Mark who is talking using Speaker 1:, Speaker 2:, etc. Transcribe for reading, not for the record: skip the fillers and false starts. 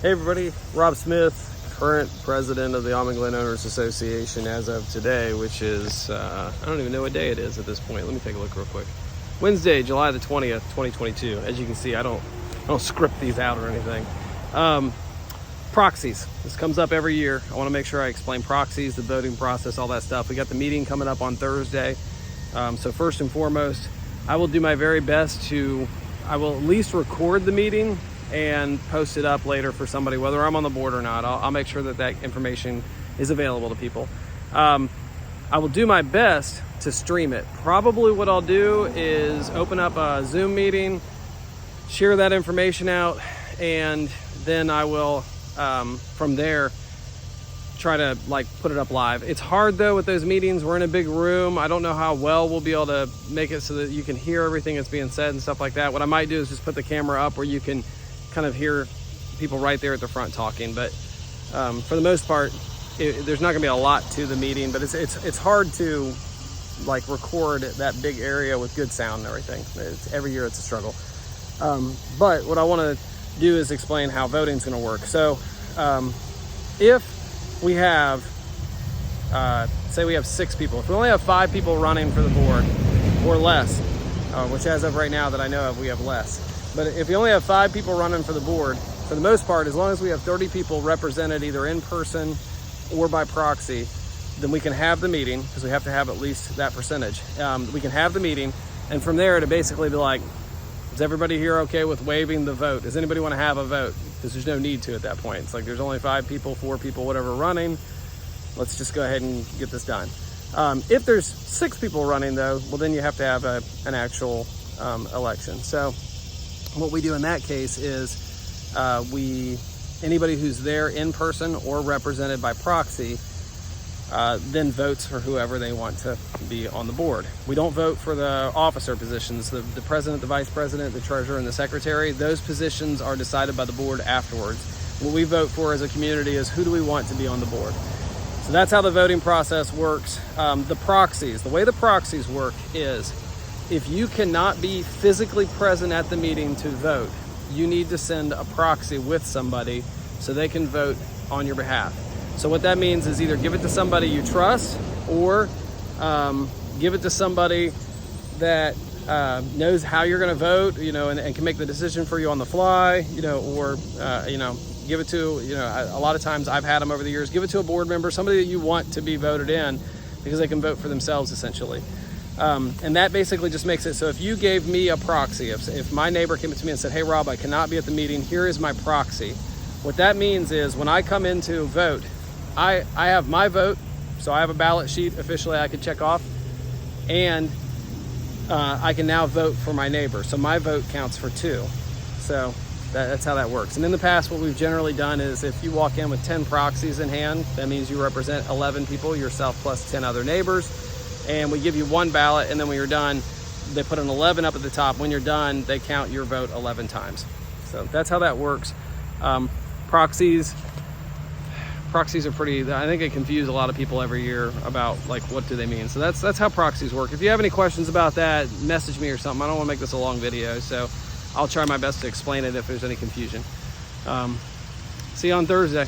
Speaker 1: Hey everybody, Rob Smith, current president of the Homeowners Association as of today, which is, I don't even know what day it is at this point. Let me take a look real quick. Wednesday, July the 20th, 2022. As you can see, I don't script these out or anything. Proxies, this comes up every year. I wanna make sure I explain proxies, the voting process, all that stuff. We got the meeting coming up on Thursday. So first and foremost, I will do my very best I will at least record the meeting and post it up later for somebody, whether I'm on the board or not. I'll make sure that information is available to people. I will do my best to stream it. Probably what I'll do is open up a Zoom meeting, share that information out, and then I will, from there, try to put it up live. It's hard though with those meetings. We're in a big room. I don't know how well we'll be able to make it so that you can hear everything that's being said and stuff like that. What I might do is just put the camera up where you can kind of hear people right there at the front talking. But for the most part, there's not gonna be a lot to the meeting, but it's hard to record that big area with good sound and everything. Every year it's a struggle. But what I wanna do is explain how voting's gonna work. So if we have, say we have 6 people. If we only have 5 people running for the board or less, which as of right now that I know of, we have less. But if we only have 5 people running for the board, for the most part, as long as we have 30 people represented either in person or by proxy, then we can have the meeting, because we have to have at least that percentage. We can have the meeting, and from there to basically be like, is everybody here okay with waiving the vote? Does anybody want to have a vote? Because there's no need to at that point. It's like there's only 5 people, 4 people, whatever running. Let's just go ahead and get this done. If there's 6 people running though, well then you have to have an actual election. So what we do in that case is anybody who's there in person or represented by proxy then votes for whoever they want to be on the board. We don't vote for the officer positions, the president, the vice president, the treasurer, and the secretary. Those positions are decided by the board afterwards. What we vote for as a community is who do we want to be on the board. So that's how the voting process works. The proxies, the way the proxies work is if you cannot be physically present at the meeting to vote, you need to send a proxy with somebody so they can vote on your behalf. So what that means is either give it to somebody you trust or give it to somebody that knows how you're gonna vote, and can make the decision for you on the fly, or give it to, a lot of times I've had them over the years, give it to a board member, somebody that you want to be voted in because they can vote for themselves essentially. And that basically just makes it so if you gave me a proxy, if my neighbor came to me and said, hey Rob, I cannot be at the meeting, here is my proxy. What that means is when I come in to vote, I have my vote, so I have a ballot sheet officially I can check off, and I can now vote for my neighbor. So my vote counts for 2. So that's how that works. And in the past, what we've generally done is if you walk in with 10 proxies in hand, that means you represent 11 people, yourself plus 10 other neighbors, and we give you 1 ballot, and then when you're done, they put an 11 up at the top. When you're done, they count your vote 11 times. So that's how that works. Proxies are pretty, I think they confuse a lot of people every year about what do they mean. So that's how proxies work. If you have any questions about that, message me or something. I don't want to make this a long video, so I'll try my best to explain it if there's any confusion. See you on Thursday.